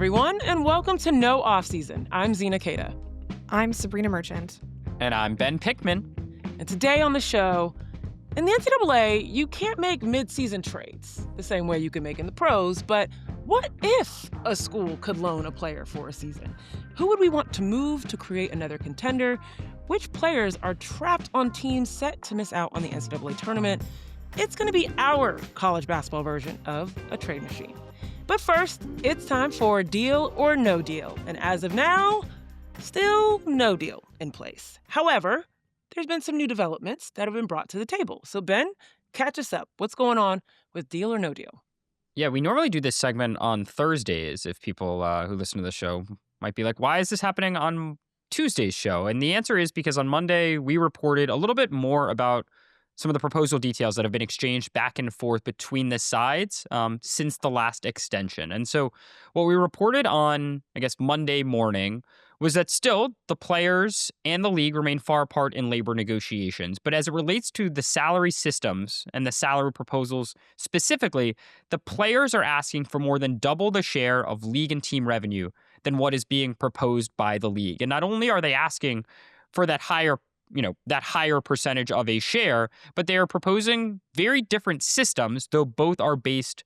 everyone, and welcome to No Offseason. I'm Zena. I'm Sabreena Merchant. And I'm Ben Pickman. And today on the show, in the NCAA, you can't make mid-season trades the same way you can make in the pros, but what if a school could loan a player for a season? Who would we want to move to create another contender? Which players are trapped on teams set to miss out on the NCAA tournament? It's going to be our college basketball version of a trade machine. But first, it's time for Deal or No Deal. And as of now, still no deal in place. However, there's been some new developments that have been brought to the table. So Ben, catch us up. What's going on with Deal or No Deal? Yeah, we normally do this segment on Thursdays if people who listen to the show might be like, why is this happening on Tuesday's show? And the answer is because on Monday, we reported a little bit more about some of the proposal details that have been exchanged back and forth between the sides since the last extension. And so what we reported on, I guess, Monday morning was that still the players and the league remain far apart in labor negotiations. But as it relates to the salary systems and the salary proposals specifically, the players are asking for more than double the share of league and team revenue than what is being proposed by the league. And not only are they asking for that higher percentage of a share, but they are proposing very different systems, though both are based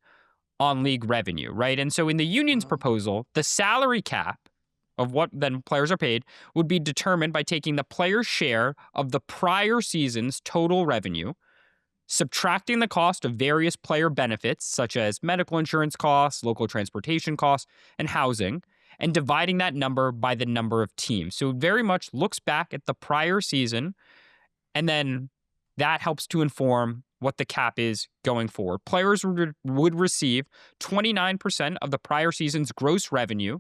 on league revenue, right? And so in the union's proposal, the salary cap of what then players are paid would be determined by taking the player's share of the prior season's total revenue, subtracting the cost of various player benefits, such as medical insurance costs, local transportation costs, and housing, and dividing that number by the number of teams. So it very much looks back at the prior season, and then that helps to inform what the cap is going forward. Players would receive 29% of the prior season's gross revenue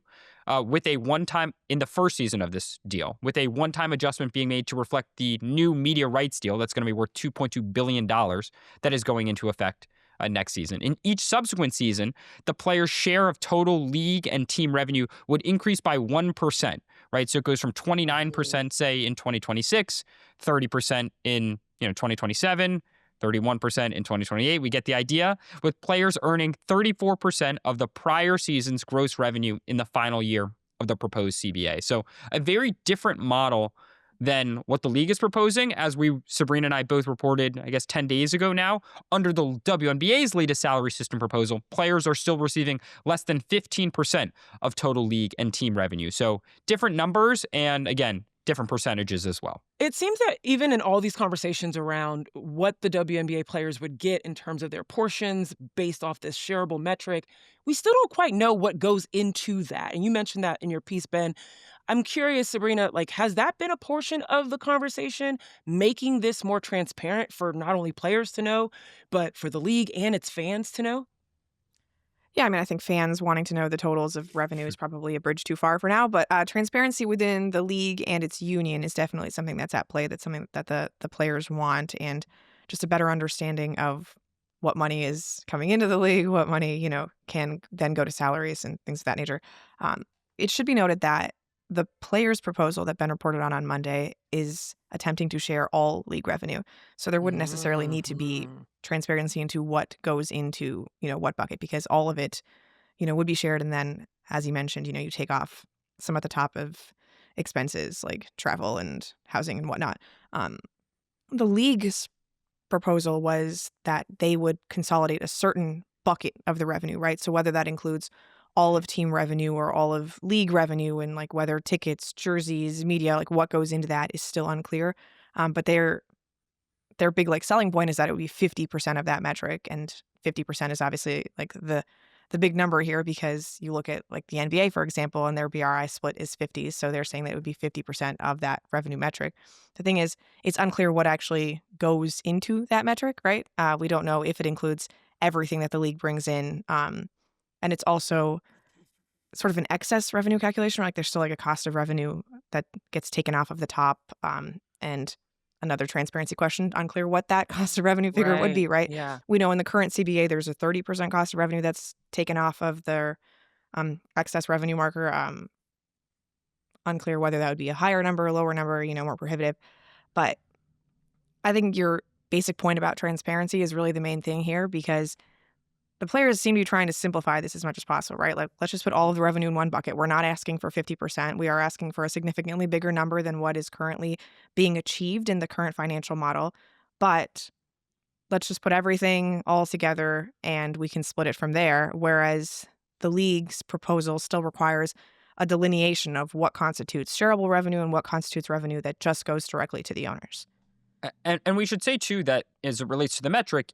with a one-time, in the first season of this deal, with a one-time adjustment being made to reflect the new media rights deal that's going to be worth $2.2 billion that is going into effect next season. In each subsequent season, the player's share of total league and team revenue would increase by 1%, right? So it goes from 29%, say, in 2026, 30% in 2027, 31% in 2028. We get the idea, with players earning 34% of the prior season's gross revenue in the final year of the proposed CBA. So a very different model than what the league is proposing. As Sabreena and I both reported, I guess 10 days ago now, under the WNBA's latest salary system proposal, players are still receiving less than 15% of total league and team revenue. So different numbers and, again, different percentages as well. It seems that even in all these conversations around what the WNBA players would get in terms of their portions based off this shareable metric, we still don't quite know what goes into that. And you mentioned that in your piece, Ben. I'm curious, Sabreena, has that been a portion of the conversation, making this more transparent for not only players to know, but for the league and its fans to know? Yeah, I mean, I think fans wanting to know the totals of revenue is probably a bridge too far for now, but transparency within the league and its union is definitely something that's at play. That's something that the players want, and just a better understanding of what money is coming into the league, what money, can then go to salaries and things of that nature. It should be noted that the players' proposal that Ben reported on Monday is attempting to share all league revenue. So there wouldn't necessarily need to be transparency into what goes into, what bucket, because all of it, would be shared. And then, as you mentioned, you take off some at the top of expenses like travel and housing and whatnot. The league's proposal was that they would consolidate a certain bucket of the revenue, right? So whether that includes all of team revenue or all of league revenue, and whether tickets, jerseys, media, what goes into that is still unclear. But their big selling point is that it would be 50% of that metric, and 50% is obviously the big number here, because you look at the NBA, for example, and their BRI split is 50. So they're saying that it would be 50% of that revenue metric. The thing is, it's unclear what actually goes into that metric, right? We don't know if it includes everything that the league brings in. And it's also sort of an excess revenue calculation, there's still a cost of revenue that gets taken off of the top. And another transparency question, unclear what that cost of revenue figure would be, right? Yeah. We know in the current CBA, there's a 30% cost of revenue that's taken off of their excess revenue marker. Unclear whether that would be a higher number, a lower number, more prohibitive. But I think your basic point about transparency is really the main thing here, because the players seem to be trying to simplify this as much as possible, right? Like, let's just put all of the revenue in one bucket. We're not asking for 50%. We are asking for a significantly bigger number than what is currently being achieved in the current financial model. But let's just put everything all together and we can split it from there. Whereas the league's proposal still requires a delineation of what constitutes shareable revenue and what constitutes revenue that just goes directly to the owners. And we should say, too, that as it relates to the metric,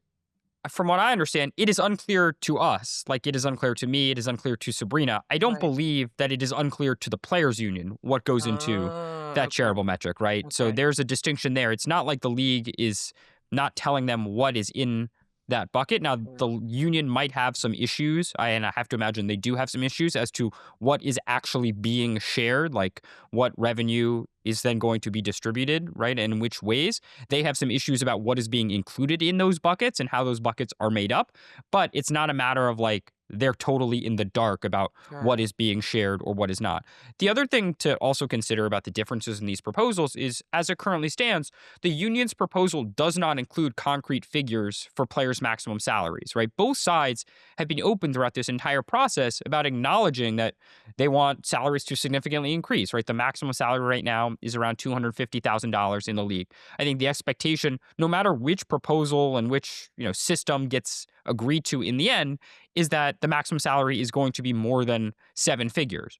from what I understand, it is unclear to us. Like, it is unclear to me. It is unclear to Sabreena. I don't Right. believe that it is unclear to the players' union what goes into that Okay. shareable metric, right? So Okay. there's a distinction there. It's not like the league is not telling them what is in that bucket. Now, the union might have some issues, and I have to imagine they do have some issues as to what is actually being shared, like what revenue is then going to be distributed, right, and in which ways. They have some issues about what is being included in those buckets and how those buckets are made up. But it's not a matter of like they're totally in the dark about what Sure. is being shared or what is not. The other thing to also consider about the differences in these proposals is, as it currently stands, the union's proposal does not include concrete figures for players' maximum salaries, right? Both sides have been open throughout this entire process about acknowledging that they want salaries to significantly increase, right? The maximum salary right now is around $250,000 in the league. I think the expectation, no matter which proposal and which, system gets agreed to in the end, is that the maximum salary is going to be more than seven figures,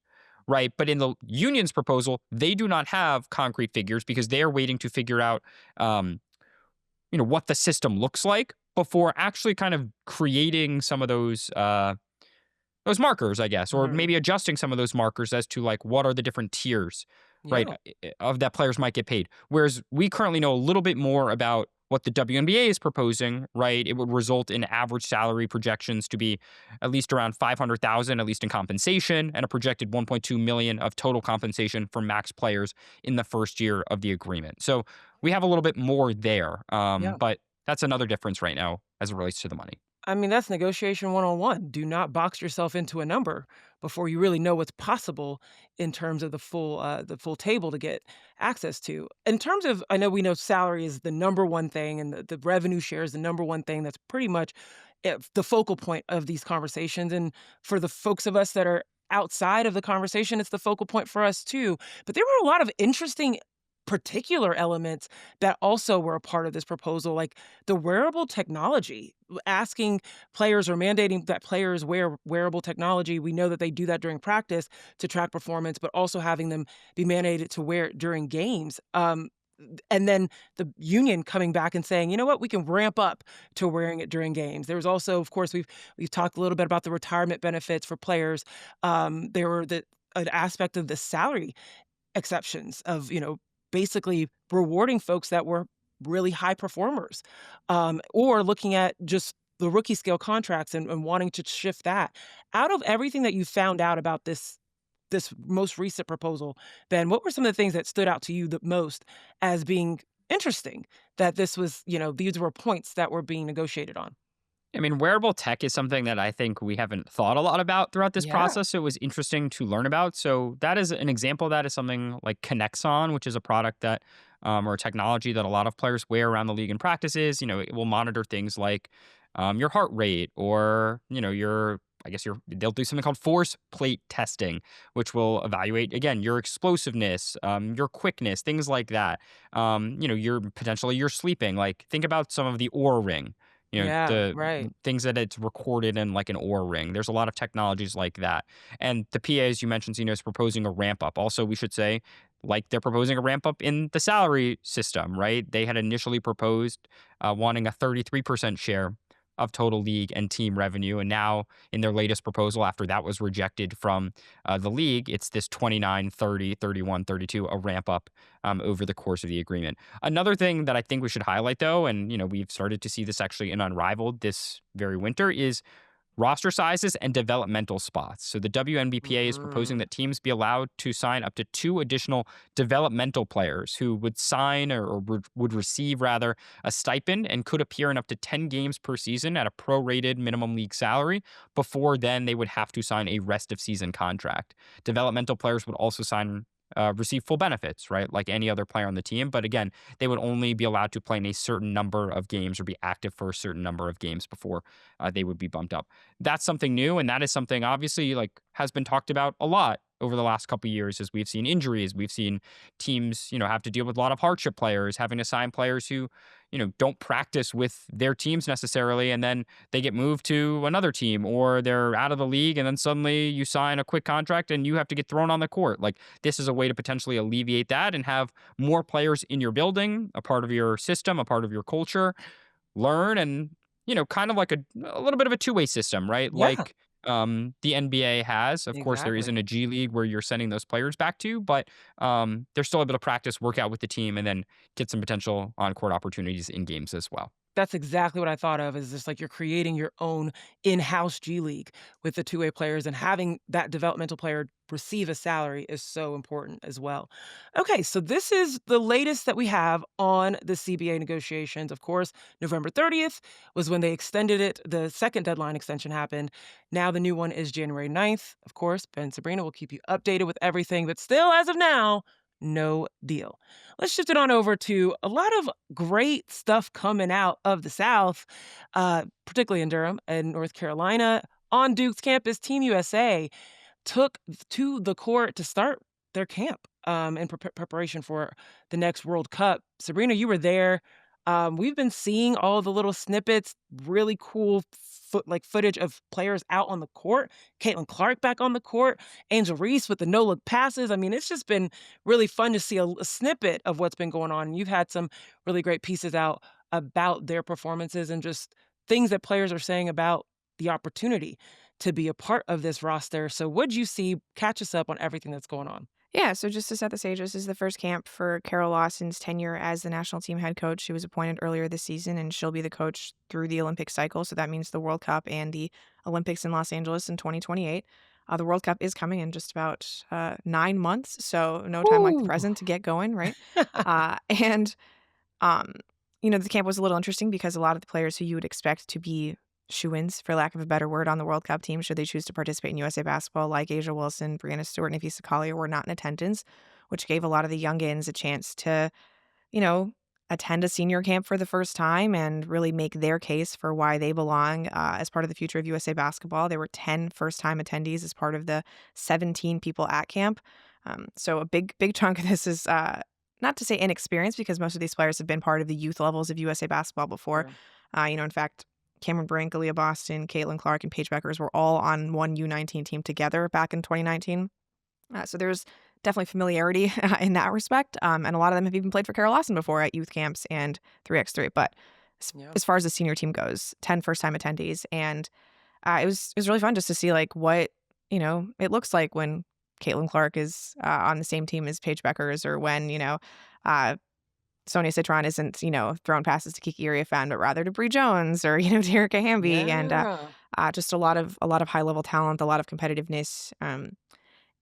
right? But in the union's proposal, they do not have concrete figures because they are waiting to figure out, what the system looks like before actually kind of creating some of those markers, I guess, or Mhm. maybe adjusting some of those markers as to like what are the different tiers, right, Yeah. of that players might get paid. Whereas we currently know a little bit more about what the WNBA is proposing, right? It would result in average salary projections to be at least around 500,000, at least in compensation, and a projected 1.2 million of total compensation for max players in the first year of the agreement. So we have a little bit more there, Yeah. but that's another difference right now as it relates to the money. I mean, that's negotiation 101. Do not box yourself into a number before you really know what's possible in terms of the full table to get access to. In terms of, I know we know salary is the number one thing, and the revenue share is the number one thing that's pretty much the focal point of these conversations. And for the folks of us that are outside of the conversation, it's the focal point for us too. But there were a lot of interesting particular elements that also were a part of this proposal, like the wearable technology, asking players or mandating that players wear wearable technology. We know that they do that during practice to track performance, but also having them be mandated to wear it during games. And then the union coming back and saying, you know what, we can ramp up to wearing it during games. There was also, of course, we've talked a little bit about the retirement benefits for players. There were an aspect of the salary exceptions of, basically rewarding folks that were really high performers, or looking at just the rookie scale contracts and wanting to shift that. Out of everything that you found out about this most recent proposal, Ben, what were some of the things that stood out to you the most as being interesting that this was, these were points that were being negotiated on? I mean, wearable tech is something that I think we haven't thought a lot about throughout this Yeah. process. So it was interesting to learn about. So that is an example. That is something like Connexon, which is a product that, or a technology that a lot of players wear around the league in practices. It will monitor things like your heart rate, or they'll do something called force plate testing, which will evaluate again your explosiveness, your quickness, things like that. Your potentially your sleeping. Like think about some of the Oura ring. Yeah, The right. things that it's recorded in like an Oura ring. There's a lot of technologies like that. And the PA, as you mentioned, is proposing a ramp up. Also, we should say, like they're proposing a ramp up in the salary system, right? They had initially proposed wanting a 33% share of total league and team revenue. And now in their latest proposal, after that was rejected from the league, it's this 29, 30, 31, 32, a ramp up over the course of the agreement. Another thing that I think we should highlight, though, and we've started to see this actually in Unrivaled this very winter, is roster sizes and developmental spots. So the WNBPA is proposing Mhm. that teams be allowed to sign up to 2 additional developmental players who would sign, or would receive rather, a stipend and could appear in up to 10 games per season at a prorated minimum league salary. Before then, they would have to sign a rest of season contract. Developmental players would also sign receive full benefits, right? Like any other player on the team. But again, they would only be allowed to play in a certain number of games or be active for a certain number of games before they would be bumped up. That's something new. And that is something obviously like has been talked about a lot over the last couple of years as we've seen injuries. We've seen teams, have to deal with a lot of hardship players, having to sign players who, don't practice with their teams necessarily. And then they get moved to another team or they're out of the league. And then suddenly you sign a quick contract and you have to get thrown on the court. Like this is a way to potentially alleviate that and have more players in your building, a part of your system, a part of your culture, learn and, kind of like a little bit of a two-way system, right? Yeah, Like the NBA has. Of course, there isn't exactly. a G League where you're sending those players back to, but they're still able to practice, work out with the team, and then get some potential on-court opportunities in games as well. That's exactly what I thought of, is just like you're creating your own in-house G League with the two-way players, and having that developmental player receive a salary is so important as well. Okay, so this is the latest that we have on the CBA negotiations. Of course, November 30th was when they extended it. The second deadline extension happened. Now the new one is January 9th. Of course, Ben Sabrina will keep you updated with everything, but still, as of now, no deal. Let's shift it on over to a lot of great stuff coming out of the South, particularly in Durham and North Carolina. On Duke's campus, Team USA took to the court to start their camp in preparation for the next World Cup. Sabrina, you were there. We've been seeing all the little snippets, really cool footage of players out on the court. Caitlin Clark back on the court. Angel Reese with the no-look passes. I mean, it's just been really fun to see a snippet of what's been going on. And you've had some really great pieces out about their performances and just things that players are saying about the opportunity to be a part of this roster. So what'd you see? Catch us up on everything that's going on. Yeah, so just to set the stage, this is the first camp for Carol Lawson's tenure as the national team head coach. She was appointed earlier this season, and she'll be the coach through the Olympic cycle. So that means the World Cup and the Olympics in Los Angeles in 2028. The World Cup is coming in just about 9 months, so no time like the Ooh. present to get going, right? And um, the camp was a little interesting because a lot of the players who you would expect to be shoo-ins, for lack of a better word, on the World Cup team, should they choose to participate in USA basketball, like Asia Wilson, Brianna Stewart, and Nafisa Collier, were not in attendance, which gave a lot of the youngins a chance to, attend a senior camp for the first time and really make their case for why they belong as part of the future of USA basketball. There were 10 first-time attendees as part of the 17 people at camp. So a big chunk of this is not to say inexperience, because most of these players have been part of the youth levels of USA basketball before. Yeah. In fact, Cameron Brink, Aaliyah Boston, Caitlin Clark, and Paige Beckers were all on one U19 team together back in 2019. So there's definitely familiarity in that respect. And a lot of them have even played for Carol Lawson before at youth camps and 3x3. But Yeah. as far as the senior team goes, 10 first-time attendees. And it was really fun just to see like what, it looks like when Caitlin Clark is on the same team as Paige Beckers, or when, Sonia Citron isn't, throwing passes to Kiki Iriafan, but rather to Bree Jones or, Terica Hamby, and Yeah. just a lot of high level talent, a lot of competitiveness,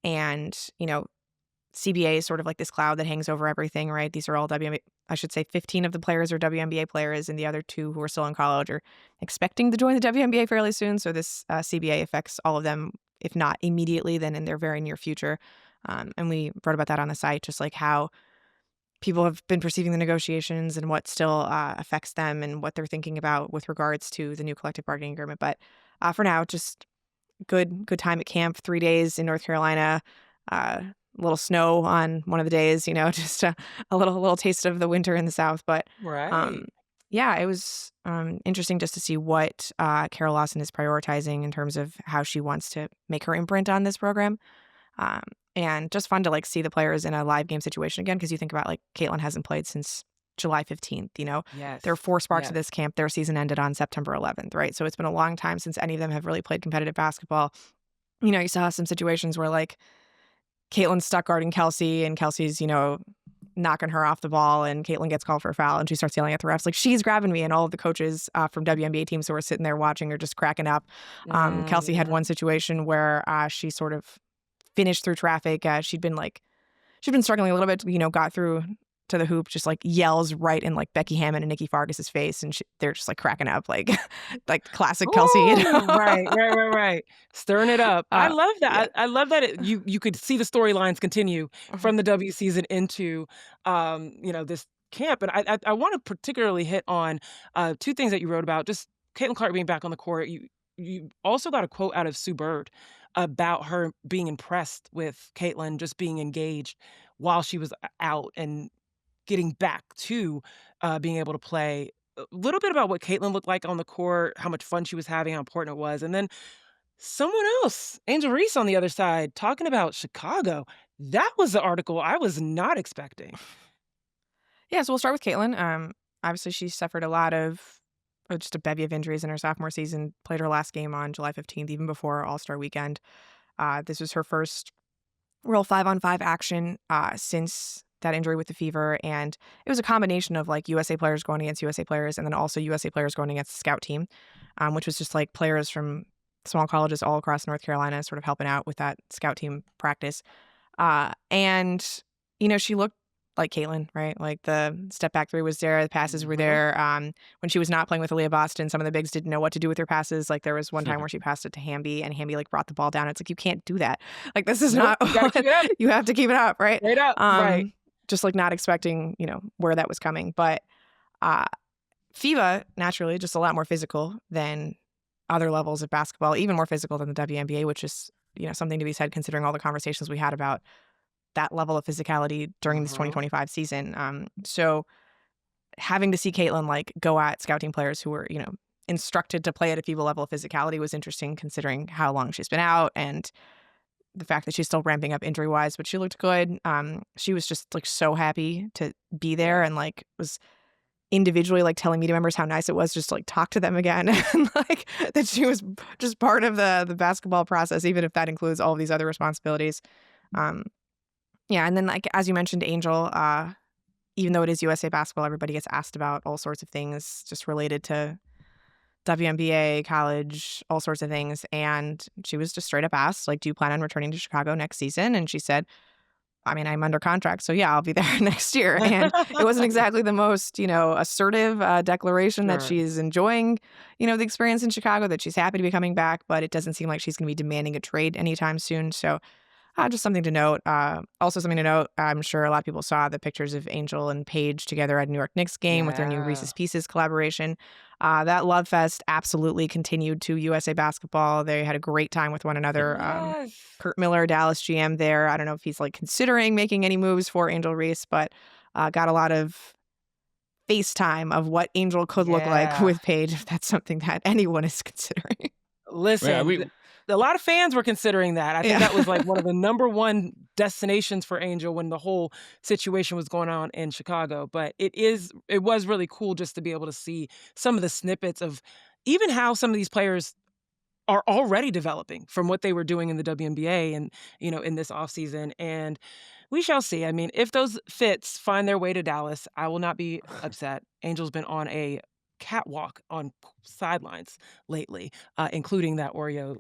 and CBA is sort of like this cloud that hangs over everything, right? These are all WNBA. I should say 15 of the players are WNBA players, and the other 2 who are still in college are expecting to join the WNBA fairly soon. So this CBA affects all of them, if not immediately, then in their very near future. And we wrote about that on the site, just like how people have been perceiving the negotiations and what still affects them and what they're thinking about with regards to the new collective bargaining agreement. But for now, just good time at camp. 3 days in North Carolina, a little snow on one of the days, just a little taste of the winter in the South. But Right. yeah, it was interesting just to see what Carol Lawson is prioritizing in terms of how she wants to make her imprint on this program. And just fun to like see the players in a live game situation again, because you think about like Caitlin hasn't played since July 15th. Yes. There are 4 sparks of Yes. this camp. Their season ended on September 11th, right? So it's been a long time since any of them have really played competitive basketball. You saw some situations where like Caitlin's stuck guarding Kelsey, and Kelsey's, knocking her off the ball, and Caitlin gets called for a foul, and she starts yelling at the refs like, she's grabbing me, and all of the coaches from WNBA teams who are sitting there watching are just cracking up. Kelsey had Yeah. one situation where she sort of finished through traffic. She'd been struggling a little bit, got through to the hoop, just like yells right in like Becky Hammon and Nikki Fargas's face, and they're just like cracking up, like classic Kelsey. Ooh, right. Stirring it up. I love that. Yeah. I love that you could see the storylines continue from the W season into this camp. And I want to particularly hit on two things that you wrote about. Just Caitlin Clark being back on the court. You also got a quote out of Sue Bird about her being impressed with Caitlin just being engaged while she was out and getting back to being able to play. A little bit about what Caitlin looked like on the court, how much fun she was having, how important it was. And then someone else, Angel Reese on the other side, talking about Chicago. That was the article I was not expecting. Yeah, so we'll start with Caitlin. Obviously, she suffered a lot of just a bevy of injuries in her sophomore season, played her last game on July 15th, even before All-Star weekend. This was her first real 5-on-5 action since that injury with the fever, and it was a combination of like USA players going against USA players and then also USA players going against the scout team, which was just like players from small colleges all across North Carolina sort of helping out with that scout team practice. And, she looked like Caitlin, right? Like the step back three was there, the passes were there. When she was not playing with Aaliyah Boston, some of the bigs didn't know what to do with her passes. Like there was one time where she passed it to Hamby, and Hamby like brought the ball down. It's like, you can't do that. Like this is not you have to keep it up, right? Straight up, right. Just like not expecting, where that was coming. But FIBA, naturally, just a lot more physical than other levels of basketball, even more physical than the WNBA, which is, something to be said considering all the conversations we had about that level of physicality during this 2025 season. So having to see Caitlin like go at scouting players who were, instructed to play at a FIBA level of physicality was interesting considering how long she's been out and the fact that she's still ramping up injury wise, but she looked good. She was just like so happy to be there and like was individually like telling media members how nice it was just to like talk to them again and like that she was just part of the basketball process, even if that includes all of these other responsibilities. Yeah, and then like as you mentioned, Angel, even though it is USA basketball, everybody gets asked about all sorts of things just related to WNBA, college, all sorts of things. And she was just straight up asked, like, do you plan on returning to Chicago next season? And she said, I mean, I'm under contract, so yeah, I'll be there next year. And it wasn't exactly the most, assertive declaration that she's enjoying, the experience in Chicago, that she's happy to be coming back, but it doesn't seem like she's going to be demanding a trade anytime soon. So just something to note. Also something to note, I'm sure a lot of people saw the pictures of Angel and Paige together at a New York Knicks game with their new Reese's Pieces collaboration. That love fest absolutely continued to USA basketball. They had a great time with one another. Yes. Kurt Miller, Dallas GM there. I don't know if he's like considering making any moves for Angel Reese, but got a lot of FaceTime of what Angel could look like with Paige, if that's something that anyone is considering. Listen, a lot of fans were considering that. I think that was like one of the number one destinations for Angel when the whole situation was going on in Chicago. But it was really cool just to be able to see some of the snippets of even how some of these players are already developing from what they were doing in the WNBA and, in this offseason. And we shall see. I mean, if those fits find their way to Dallas, I will not be upset. Angel's been on a catwalk on sidelines lately, including that Oreo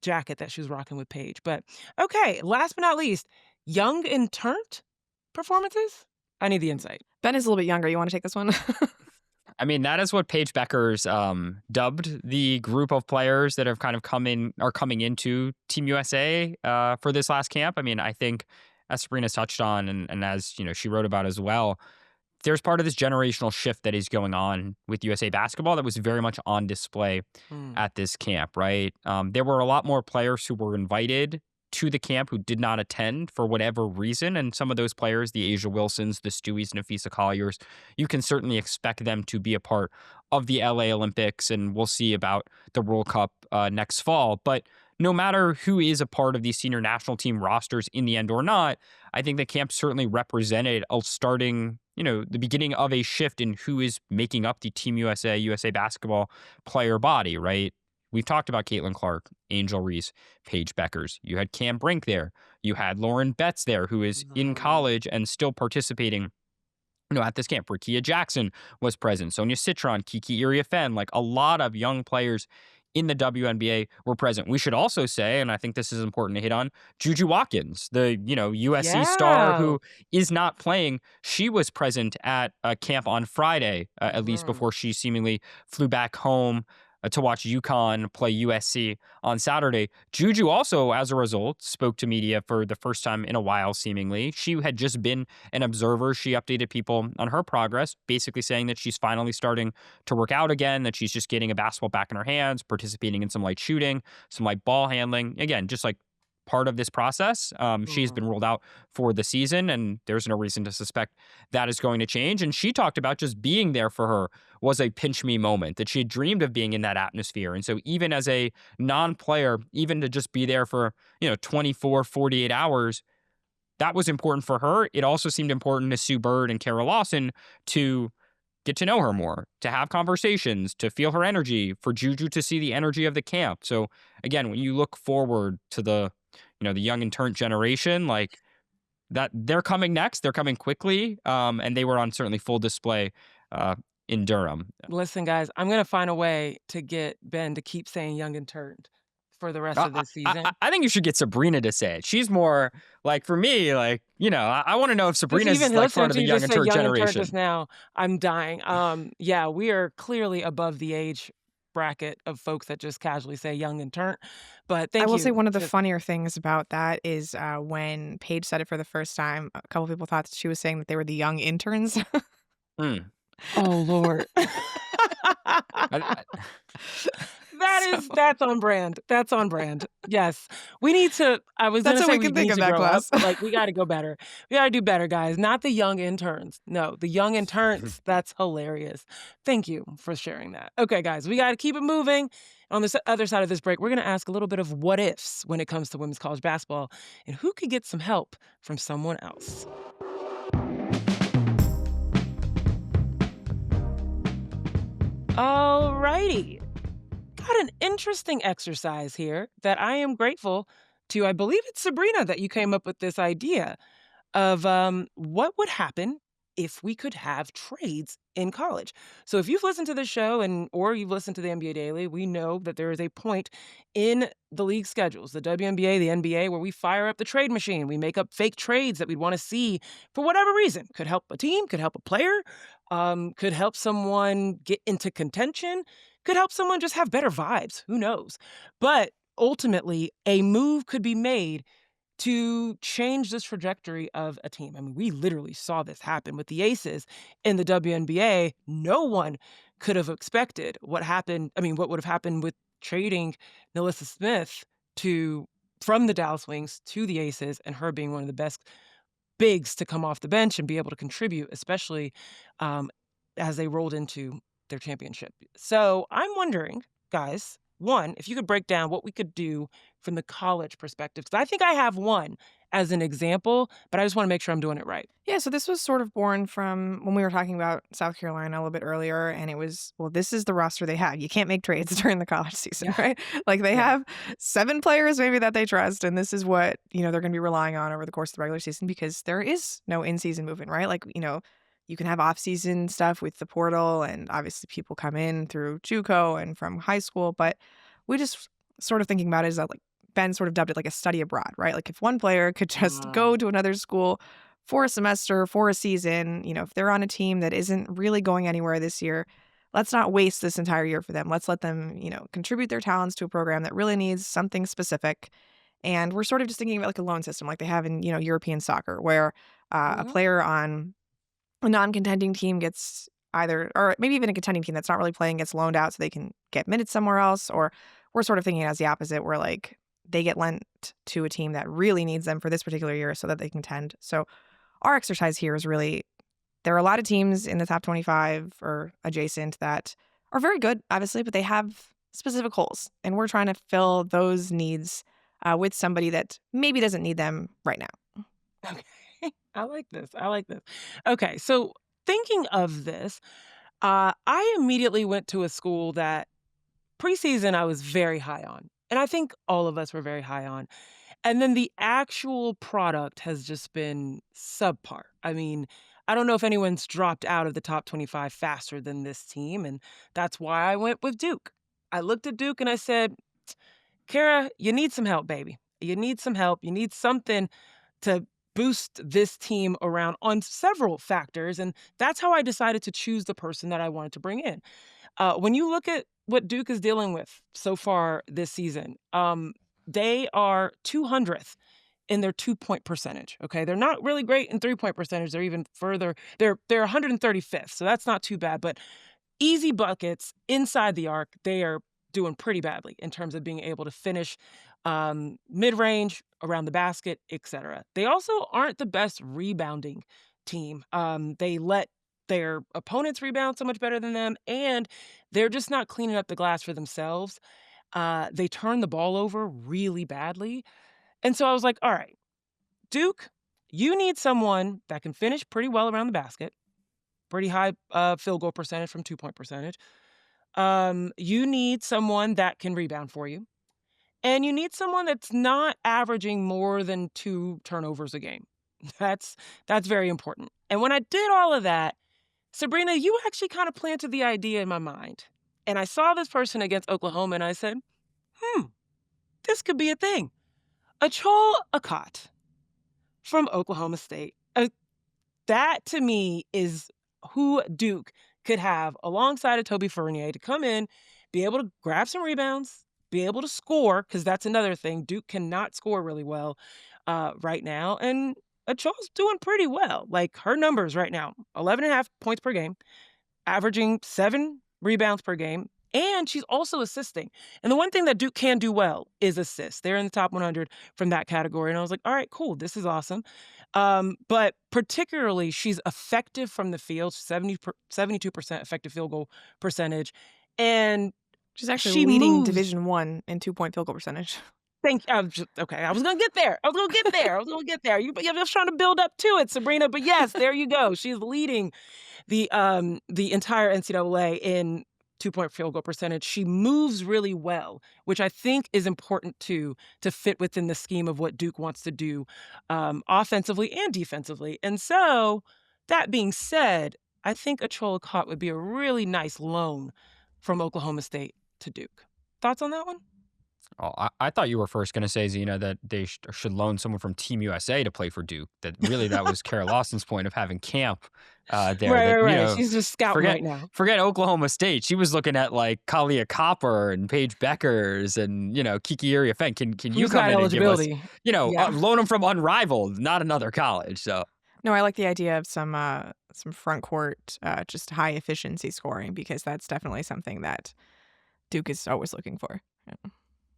jacket that she was rocking with Paige. But okay, last but not least, young and turned performances. I need the insight. Ben is a little bit younger. You want to take this one? I mean, that is what Paige Beckers dubbed the group of players that have kind of coming into Team USA for this last camp. I mean, I think as Sabreena touched on and as she wrote about as well, there's part of this generational shift that is going on with USA basketball that was very much on display at this camp, right? There were a lot more players who were invited to the camp who did not attend for whatever reason. And some of those players, the Asia Wilsons, the Stewies, Nafisa Colliers, you can certainly expect them to be a part of the LA Olympics. And we'll see about the World Cup next fall. But no matter who is a part of these senior national team rosters in the end or not, I think the camp certainly represented the beginning of a shift in who is making up the Team USA basketball player body, right? We've talked about Caitlin Clark, Angel Reese, Paige Beckers. You had Cam Brink there. You had Lauren Betts there, who is in college and still participating at this camp. Rakia Jackson was present. Sonia Citron, Kiki Iriafen, like a lot of young players in the WNBA were present. We should also say, and I think this is important to hit on, Juju Watkins, the USC star Yeah. who is not playing. She was present at a camp on Friday, at least Mhm. before she seemingly flew back home to watch UConn play USC on Saturday. Juju also, as a result, spoke to media for the first time in a while, seemingly. She had just been an observer. She updated people on her progress, basically saying that she's finally starting to work out again, that she's just getting a basketball back in her hands, participating in some light shooting, some light ball handling. Again, just like part of this process. She's Mhm. been ruled out for the season, and there's no reason to suspect that is going to change. And she talked about just being there for her was a pinch me moment, that she had dreamed of being in that atmosphere. And so even as a non-player, even to just be there for, 24, 48 hours, that was important for her. It also seemed important to Sue Bird and Kara Lawson to get to know her more, to have conversations, to feel her energy, for Juju to see the energy of the camp. So again, when you look forward to the young and turnt generation, like that, they're coming next. They're coming quickly, and they were on certainly full display in Durham. Listen, guys, I'm gonna find a way to get Ben to keep saying young and turned for the rest of this season. I think you should get Sabreena to say it. She's more like, for me, like, I want to know if Just Sabrina's even like listening part of to the you young just and say turnt young and turned just generation. now, I'm dying. Yeah, we are clearly above the age bracket of folks that just casually say young and turnt. But I thank will say you. one of the Just funnier things about that is when Paige said it for the first time, a couple people thought that she was saying that they were the young interns. Hmm. oh Lord. I- I- So That's on brand. That's on brand. Yes. I was that's gonna what say we we can think need of to that grow up, class. but like we gotta go better. We gotta do better, guys. Not the young interns. No, the young interns. That's hilarious. Thank you for sharing that. Okay, guys, we gotta keep it moving. On the other side of this break, we're gonna ask a little bit of what ifs when it comes to women's college basketball and who could get some help from someone else. All righty. Got an interesting exercise here that I am grateful to. I believe it's Sabreena that you came up with this idea of what would happen if we could have trades in college. So if you've listened to the show or you've listened to the NBA Daily, we know that there is a point in the league schedules, the WNBA, the NBA, where we fire up the trade machine. We make up fake trades that we'd want to see for whatever reason. Could help a team, could help a player, could help someone get into contention, could help someone just have better vibes. Who knows? But ultimately, a move could be made to change this trajectory of a team. I mean, we literally saw this happen with the Aces in the WNBA. No one could have expected what happened. I mean, what would have happened with trading Nalissa Smith to from the Dallas Wings to the Aces and her being one of the best bigs to come off the bench and be able to contribute, especially um, as they rolled into their championship. So I'm wondering, guys, one, if you could break down what we could do from the college perspective, because I think I have one as an example, but I just want to make sure I'm doing it right. Yeah, so this was sort of born from when we were talking about South Carolina a little bit earlier, and it was, well, this is the roster they have. You can't make trades during the college season, Yeah. right? Like they Yeah. have 7 players maybe that they trust, and this is what, they're going to be relying on over the course of the regular season because there is no in-season movement, right? Like, you can have off-season stuff with the portal, and obviously people come in through JUCO and from high school, but we just sort of thinking about it as that, like, Ben sort of dubbed it like a study abroad, right? Like if one player could just go to another school for a semester, for a season, if they're on a team that isn't really going anywhere this year, let's not waste this entire year for them. Let's let them, contribute their talents to a program that really needs something specific. And we're sort of just thinking about like a loan system like they have in, European soccer, where a Mhm. player on a non-contending team gets either, or maybe even a contending team that's not really playing gets loaned out so they can get minutes somewhere else. Or we're sort of thinking as the opposite, where like they get lent to a team that really needs them for this particular year so that they can contend. So our exercise here is really, there are a lot of teams in the top 25 or adjacent that are very good, obviously, but they have specific holes. And we're trying to fill those needs with somebody that maybe doesn't need them right now. Okay. I like this. I like this. Okay. So thinking of this, I immediately went to a school that preseason I was very high on. And I think all of us were very high on. And then the actual product has just been subpar. I mean, I don't know if anyone's dropped out of the top 25 faster than this team. And that's why I went with Duke. I looked at Duke and I said, Kara, you need some help, baby. You need some help. You need something to boost this team around on several factors. And that's how I decided to choose the person that I wanted to bring in. When you look at what Duke is dealing with so far this season, they are 200th in their 2-point percentage. Okay, they're not really great in 3-point percentage. They're even further. They're 135th, so that's not too bad. But easy buckets inside the arc, they are doing pretty badly in terms of being able to finish mid-range, around the basket, etc. They also aren't the best rebounding team. They let their opponents rebound so much better than them, and they're just not cleaning up the glass for themselves. They turn the ball over really badly. And so I was like, all right, Duke, you need someone that can finish pretty well around the basket, pretty high field goal percentage from 2-point percentage. You need someone that can rebound for you. And you need someone that's not averaging more than 2 turnovers a game. That's very important. And when I did all of that, Sabreena, you actually kind of planted the idea in my mind. And I saw this person against Oklahoma and I said, this could be a thing. Achol Akot from Oklahoma State. That to me is who Duke could have alongside of Toby Fournier to come in, be able to grab some rebounds, be able to score, because that's another thing. Duke cannot score really well right now. And Achol's doing pretty well. Like her numbers right now, 11.5 points per game, averaging 7 rebounds per game. And she's also assisting. And the one thing that Duke can do well is assist. They're in the top 100 from that category. And I was like, all right, cool. This is awesome. But particularly, she's effective from the field, 72% effective field goal percentage. And She's actually she leading moves. Division I in 2-point field goal percentage. Okay, I was going to get there. I was just trying to build up to it, Sabreena. But yes, there you go. She's leading the entire NCAA in 2-point field goal percentage. She moves really well, which I think is important to fit within the scheme of what Duke wants to do offensively and defensively. And so, that being said, I think Achol Akot would be a really nice loan from Oklahoma State to Duke. Thoughts on that one? Oh, I thought you were first going to say, Zena, that they should loan someone from Team USA to play for Duke. That really that was Kara Lawson's point of having camp there. Right. She's just scouting right now. Forget Oklahoma State. She was looking at like Kalia Copper and Paige Beckers and Kiki Iriafen. Can you come in and give us, loan them from Unrivaled, not another college? So. No, I like the idea of some front court, just high efficiency scoring, because that's definitely something that Duke is always looking for.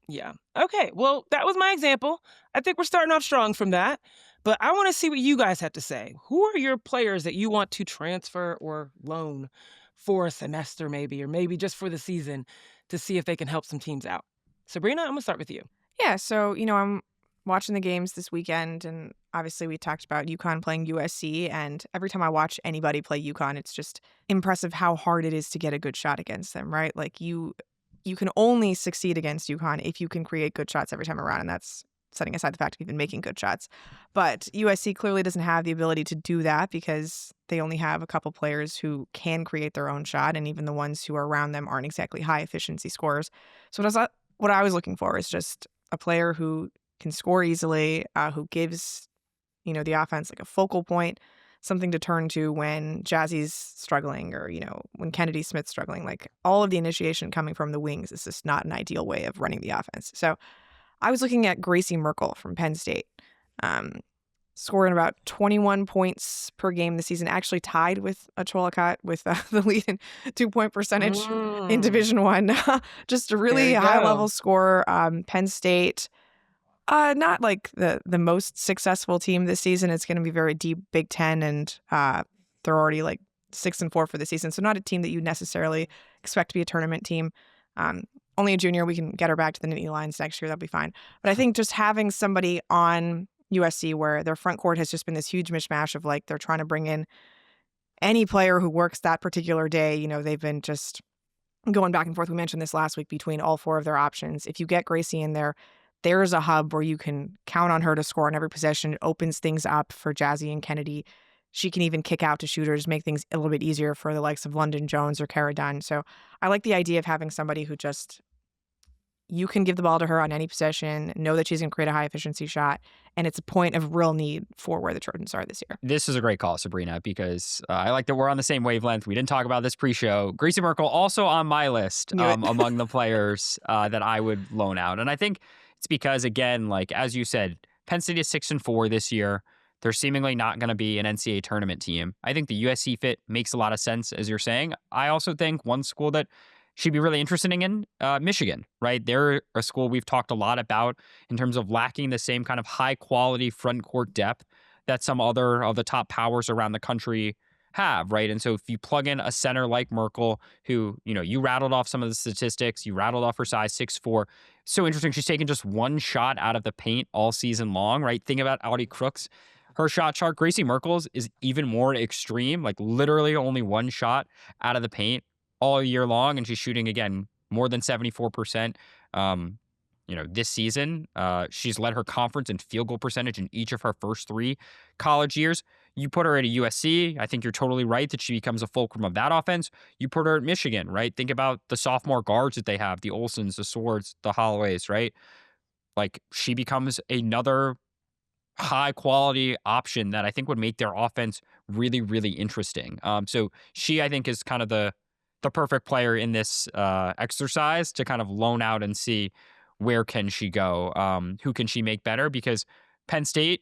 Yeah. Okay. Well, that was my example. I think we're starting off strong from that. But I want to see what you guys have to say. Who are your players that you want to transfer or loan for a semester maybe, or maybe just for the season to see if they can help some teams out? Sabreena, I'm going to start with you. Yeah. So, I'm watching the games this weekend, and obviously we talked about UConn playing USC. And every time I watch anybody play UConn, it's just impressive how hard it is to get a good shot against them, right? Like you can only succeed against UConn if you can create good shots every time around, and that's setting aside the fact of even making good shots. But USC clearly doesn't have the ability to do that because they only have a couple players who can create their own shot, and even the ones who are around them aren't exactly high efficiency scorers. So what I was looking for is just a player who can score easily, who gives the offense like a focal point, something to turn to when Jazzy's struggling, or, when Kennedy Smith's struggling. Like, all of the initiation coming from the wings is just not an ideal way of running the offense. So I was looking at Gracie Merkel from Penn State, scoring about 21 points per game this season, actually tied with Achol Akot with the lead in 2-point percentage in Division I. Just a really high-level scorer. Penn State, not like the most successful team this season. It's going to be very deep Big Ten, and they're already like 6-4 for the season. So not a team that you necessarily expect to be a tournament team. Only a junior. We can get her back to the Nittany Lions next year. That'll be fine. But I think just having somebody on USC where their front court has just been this huge mishmash of like they're trying to bring in any player who works that particular day. They've been just going back and forth. We mentioned this last week between all 4 of their options. If you get Gracie in there, there's a hub where you can count on her to score in every possession. It opens things up for Jazzy and Kennedy. She can even kick out to shooters, make things a little bit easier for the likes of London Jones or Cara Dunn. So I like the idea of having somebody who just you can give the ball to her on any possession, know that she's going to create a high-efficiency shot, and it's a point of real need for where the Trojans are this year. This is a great call, Sabreena, because I like that we're on the same wavelength. We didn't talk about this pre-show. Gracie Merkel also on my list among the players that I would loan out. And I think it's because, again, like as you said, Penn State is 6-4 this year. They're seemingly not going to be an NCAA tournament team. I think the USC fit makes a lot of sense, as you're saying. I also think one school that she'd be really interested in, Michigan, right? They're a school we've talked a lot about in terms of lacking the same kind of high-quality front court depth that some other of the top powers around the country have, right? And so if you plug in a center like Merkel, who, you rattled off some of the statistics, you rattled off her size, 6'4", so interesting. She's taken just one shot out of the paint all season long, right? Think about Audie Crooks. Her shot chart, Gracie Merkel's, is even more extreme, like literally only one shot out of the paint all year long, and she's shooting, again, more than 74%. This season, she's led her conference in field goal percentage in each of her first 3 college years. You put her at a USC, I think you're totally right that she becomes a fulcrum of that offense. You put her at Michigan, right? Think about the sophomore guards that they have, the Olsons, the Swords, the Holloways, right? Like, she becomes another high-quality option that I think would make their offense really, really interesting. So she, I think, is kind of the perfect player in this exercise to kind of loan out and see where can she go, who can she make better, because Penn State,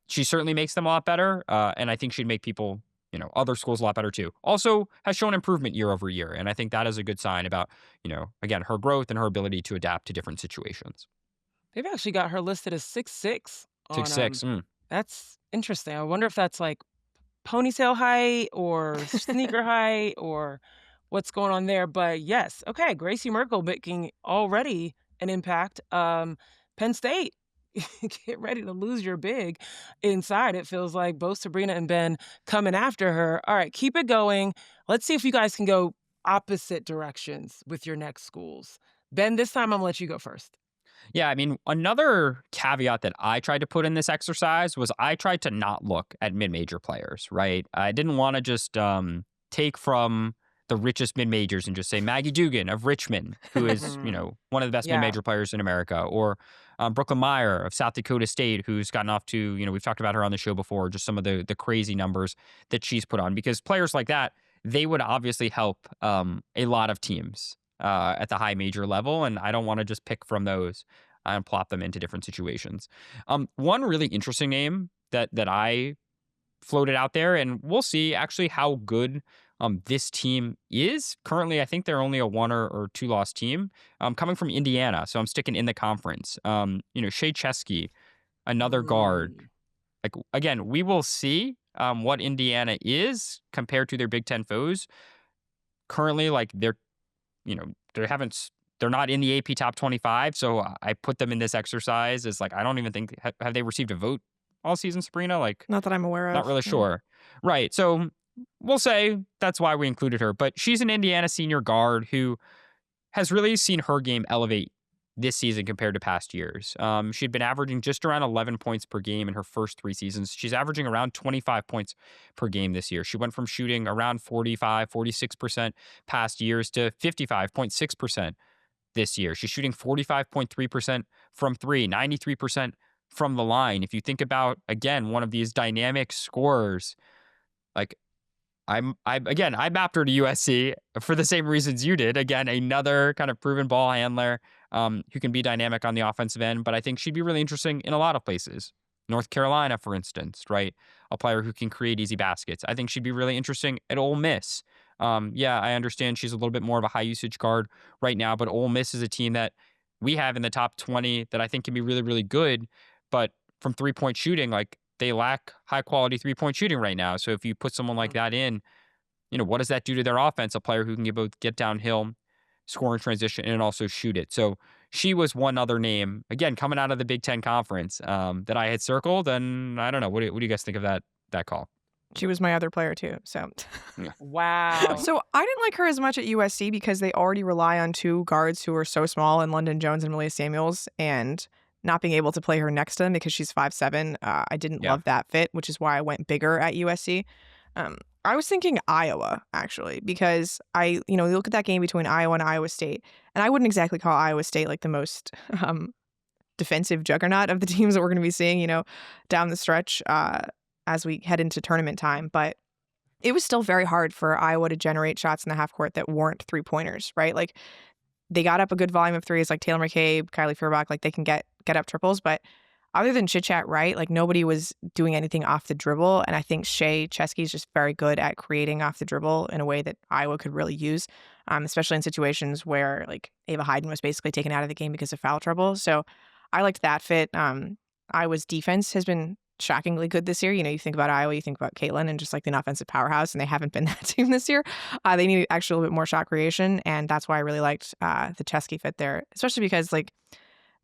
she certainly makes them a lot better, and I think she'd make people, other schools a lot better too. Also has shown improvement year over year, and I think that is a good sign about, again, her growth and her ability to adapt to different situations. They've actually got her listed as 6'6". 6'6". That's interesting. I wonder if that's like ponytail height or sneaker height or what's going on there. But yes, okay, Gracie Merkel making already an impact. Penn State, get ready to lose your big inside. It feels like both Sabreena and Ben coming after her. All right, keep it going. Let's see if you guys can go opposite directions with your next schools. Ben, this time I'm going to let you go first. Yeah, I mean, another caveat that I tried to put in this exercise was I tried to not look at mid-major players, right? I didn't want to just take from the richest mid-majors and just say Maggie Dugan of Richmond, who is, one of the best mid-major players in America, or Brooklyn Meyer of South Dakota State, who's gotten off to, we've talked about her on the show before, just some of the crazy numbers that she's put on, because players like that, they would obviously help a lot of teams at the high major level, and I don't want to just pick from those and plop them into different situations. One really interesting name that I floated out there, and we'll see actually how good this team is. Currently, I think they're only a 1 or 2 loss team, coming from Indiana, so I'm sticking in the conference. Shea Chesky, another guard. Like, again, we will see what Indiana is compared to their Big Ten foes. Currently, like, they're not in the AP top 25, so I put them in this exercise as, like, I don't even think, have they received a vote all season, Sabreena? Like, not that I'm aware of. Not really sure. Right. So we'll say that's why we included her. But she's an Indiana senior guard who has really seen her game elevate this season compared to past years. She'd been averaging just around 11 points per game in her first 3 seasons. She's averaging around 25 points per game this year. She went from shooting around 46% past years to 55.6% this year. She's shooting 45.3% from 3, 93% from the line. If you think about, again, one of these dynamic scorers, like, I mapped her to USC for the same reasons you did. Again, another kind of proven ball handler who can be dynamic on the offensive end, but I think she'd be really interesting in a lot of places. North Carolina, for instance, right? A player who can create easy baskets. I think she'd be really interesting at Ole Miss. I understand she's a little bit more of a high usage guard right now, but Ole Miss is a team that we have in the top 20 that I think can be really, really good. But from 3-point shooting, like, they lack high quality 3-point shooting right now. So if you put someone like that in, what does that do to their offense? A player who can both get downhill, score in transition, and also shoot it. So she was one other name, again, coming out of the Big Ten Conference that I had circled. And I don't know. What do you guys think of that call? She was my other player too. So Wow. So I didn't like her as much at USC because they already rely on 2 guards who are so small in London Jones and Malia Samuels, and not being able to play her next to them because she's 5'7". I didn't love that fit, which is why I went bigger at USC. I was thinking Iowa, actually, because you look at that game between Iowa and Iowa State, and I wouldn't exactly call Iowa State like the most defensive juggernaut of the teams that we're going to be seeing, down the stretch as we head into tournament time. But it was still very hard for Iowa to generate shots in the half court that weren't 3-pointers, right? Like, they got up a good volume of threes, like Taylor McCabe, Kylie Feuerbach, like they can get up triples, but other than chit chat, right? Like nobody was doing anything off the dribble. And I think Shea Chesky is just very good at creating off the dribble in a way that Iowa could really use, especially in situations where like Ava Hayden was basically taken out of the game because of foul trouble. So I liked that fit. Iowa's defense has been shockingly good this year. You think about Iowa, you think about Caitlin and just like an offensive powerhouse, and they haven't been that team this year. They need actually a little bit more shot creation, and that's why I really liked the Chesky fit there, especially because like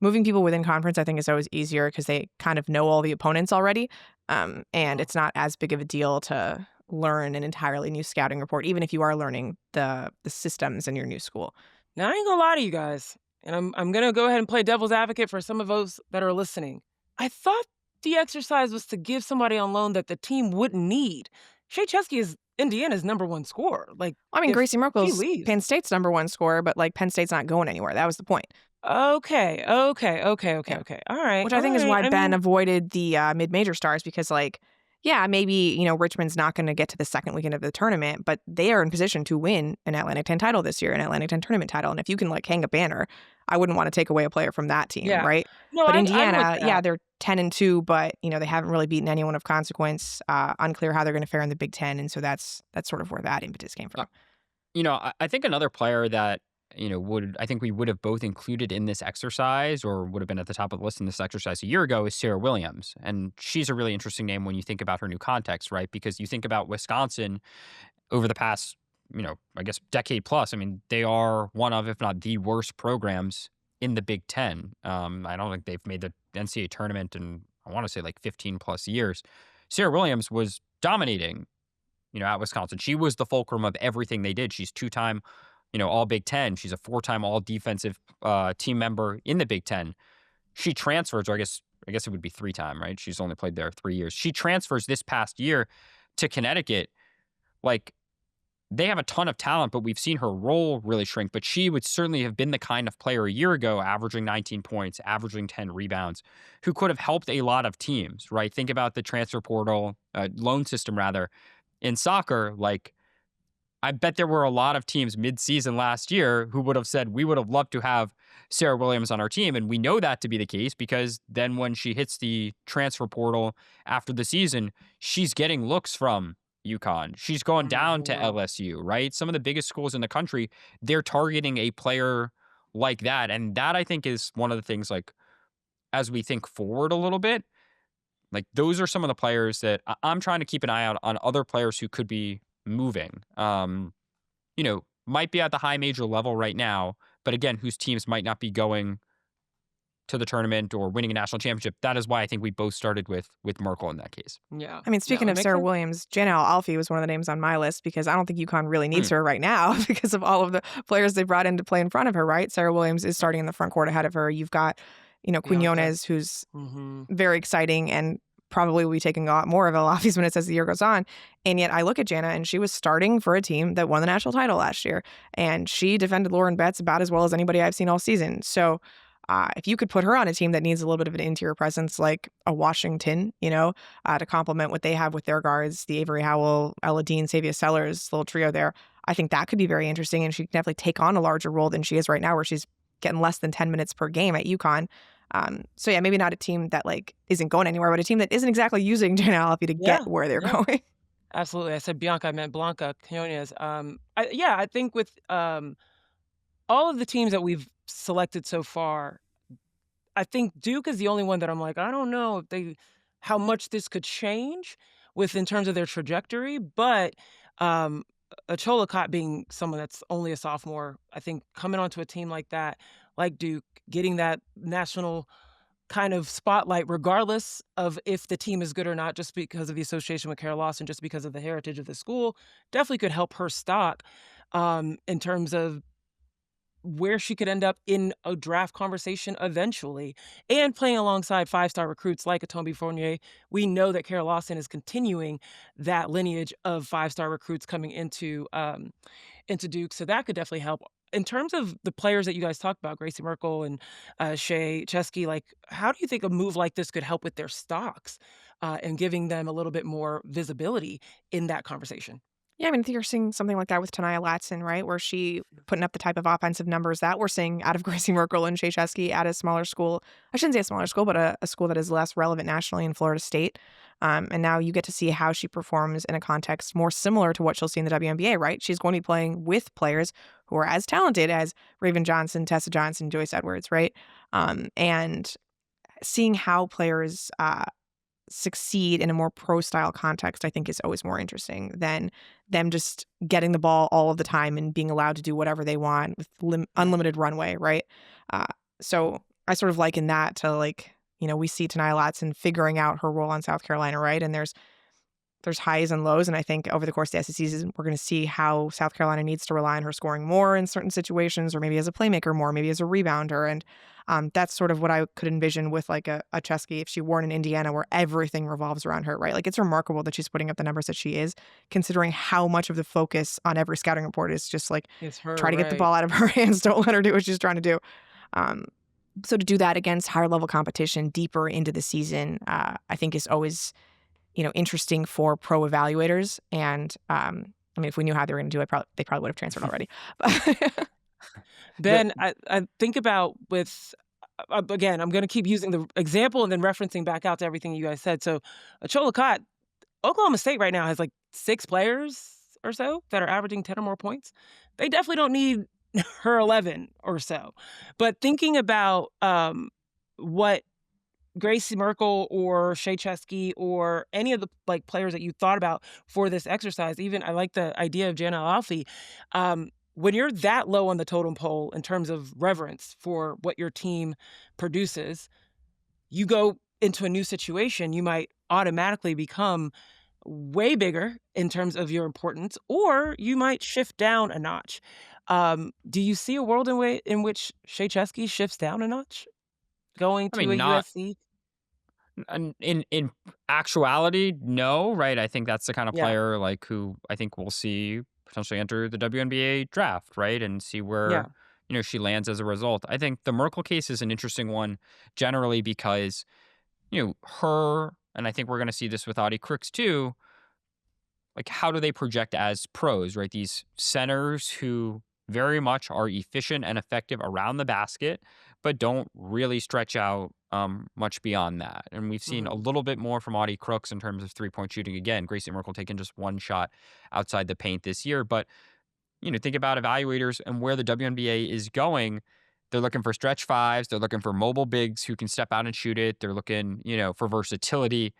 moving people within conference, I think, is always easier because they kind of know all the opponents already, and it's not as big of a deal to learn an entirely new scouting report, even if you are learning the systems in your new school. Now, I ain't gonna lie to you guys, and I'm gonna go ahead and play devil's advocate for some of those that are listening. I thought the exercise was to give somebody on loan that the team wouldn't need. Shea Chesky is Indiana's #1 scorer. Like, I mean, if Gracie she Merkel's leaves. Penn State's #1 scorer, but like Penn State's not going anywhere. That was the point. Okay. Yeah. All right. Which I think is why Ben avoided the mid-major stars because, like, yeah, maybe, Richmond's not going to get to the second weekend of the tournament, but they are in position to win an Atlantic 10 title this year, an Atlantic 10 tournament title. And if you can, like, hang a banner, I wouldn't want to take away a player from that team, Yeah. right? No, But I'm with Indiana, yeah, that. they're 10-2, but, they haven't really beaten anyone of consequence. Unclear how they're going to fare in the Big Ten. And so that's sort of where that impetus came from. I think another player that I think we would have both included in this exercise or would have been at the top of the list in this exercise a year ago is Sarah Williams. And she's a really interesting name when you think about her new context, right? Because you think about Wisconsin over the past, I guess decade plus. I mean, they are one of, if not the worst programs in the Big Ten. I don't think they've made the NCAA tournament in, I want to say like 15 plus years. Sarah Williams was dominating, at Wisconsin. She was the fulcrum of everything they did. She's two-time all Big Ten. She's a 4-time all defensive team member in the Big Ten. She transfers, or I guess it would be 3-time, right? She's only played there 3 years. She transfers this past year to Connecticut. Like, they have a ton of talent, but we've seen her role really shrink. But she would certainly have been the kind of player a year ago, averaging 19 points, averaging 10 rebounds, who could have helped a lot of teams, right? Think about the transfer portal, loan system rather, in soccer. Like, I bet there were a lot of teams mid-season last year who would have said, we would have loved to have Sarah Williams on our team. And we know that to be the case because then when she hits the transfer portal after the season, she's getting looks from UConn. She's going down to LSU, right? Some of the biggest schools in the country, they're targeting a player like that. And that, I think, is one of the things, like, as we think forward a little bit, like, those are some of the players that I'm trying to keep an eye out on other players who could be moving, might be at the high major level right now, but again, whose teams might not be going to the tournament or winning a national championship. That is why I think we both started with Merkel in that case. Yeah. I mean, speaking of Sarah Williams, Janelle Alfie was one of the names on my list because I don't think UConn really needs her right now because of all of the players they brought in to play in front of her, right? Sarah Williams is starting in the front court ahead of her. You've got, Quinones, who's very exciting and probably will be taking a lot more of Alfi's minutes as the year goes on. And yet I look at Jana and she was starting for a team that won the national title last year. And she defended Lauren Betts about as well as anybody I've seen all season. So if you could put her on a team that needs a little bit of an interior presence like a Washington, to complement what they have with their guards, the Avery Howell, Ella Dean, Savia Sellers, little trio there, I think that could be very interesting. And she can definitely take on a larger role than she is right now where she's getting less than 10 minutes per game at UConn. So yeah, maybe not a team that like isn't going anywhere, but a team that isn't exactly using Jana Alfie to get where they're going. Absolutely. I said Bianca, I meant Blanca Quinones. I think with all of the teams that we've selected so far, I think Duke is the only one that I'm like, I don't know how much this could change in terms of their trajectory, but Achola Cott being someone that's only a sophomore, I think coming onto a team like that, like Duke, getting that national kind of spotlight, regardless of if the team is good or not, just because of the association with Kara Lawson, just because of the heritage of the school, definitely could help her stock in terms of where she could end up in a draft conversation eventually, and playing alongside five-star recruits like a Tombi Fournier. We know that Kara Lawson is continuing that lineage of five-star recruits coming into Duke, so that could definitely help. In terms of the players that you guys talked about, Gracie Merkel and Shea Chesky, like, how do you think a move like this could help with their stocks and giving them a little bit more visibility in that conversation? Yeah, I mean, I think you're seeing something like that with Tanaya Latson, right? Where she putting up the type of offensive numbers that we're seeing out of Gracie Merkel and Shea Chesky at a smaller school. I shouldn't say a smaller school, but a school that is less relevant nationally in Florida State. And now you get to see how she performs in a context more similar to what she'll see in the WNBA, right? She's going to be playing with players who are as talented as Raven Johnson, Tessa Johnson, Joyce Edwards, right? And seeing how players succeed in a more pro style context, I think is always more interesting than them just getting the ball all of the time and being allowed to do whatever they want with Right. unlimited runway, right? So I sort of liken that to, like, we see Tanaya Latson figuring out her role on South Carolina, right? And there's highs and lows, and I think over the course of the SEC season, we're going to see how South Carolina needs to rely on her scoring more in certain situations, or maybe as a playmaker more, maybe as a rebounder, and that's sort of what I could envision with like a Chesky if she were in Indiana, where everything revolves around her, right? Like, it's remarkable that she's putting up the numbers that she is, considering how much of the focus on every scouting report is just like It's her, try to get the right? ball out of her hands, don't let her do what she's trying to do. Um, so to do that against higher level competition deeper into the season, I think is always interesting for pro evaluators. And I mean, if we knew how they were going to do it, they probably would have transferred already. But Ben, I think about with again, I'm going to keep using the example and then referencing back out to everything you guys said. So, Achola Cott, Oklahoma State right now has like 6 players or so that are averaging 10 or more points. They definitely don't need her 11 or so. But thinking about what Gracie Merkel or Shea Chesky or any of the like players that you thought about for this exercise, even I like the idea of Jana Alfie. When you're that low on the totem pole in terms of reverence for what your team produces, you go into a new situation, you might automatically become way bigger in terms of your importance, or you might shift down a notch. Do you see a world in which Shea Chesky shifts down a notch going I to mean, a not USC? in actuality, no, right? I think that's the kind of Yeah, player like who I think we'll see potentially enter the WNBA draft, right? And see where, yeah, she lands as a result. I think the Merkel case is an interesting one generally because, her, and I think we're going to see this with Audie Crooks too, like how do they project as pros, right? These centers who very much are efficient and effective around the basket, but don't really stretch out much beyond that. And we've seen a mhm, little bit more from Audie Crooks in terms of 3-point shooting. Again, Gracie Merkel taking just one shot outside the paint this year. But, think about evaluators and where the WNBA is going. They're looking for stretch fives. They're looking for mobile bigs who can step out and shoot it. They're looking, for versatility.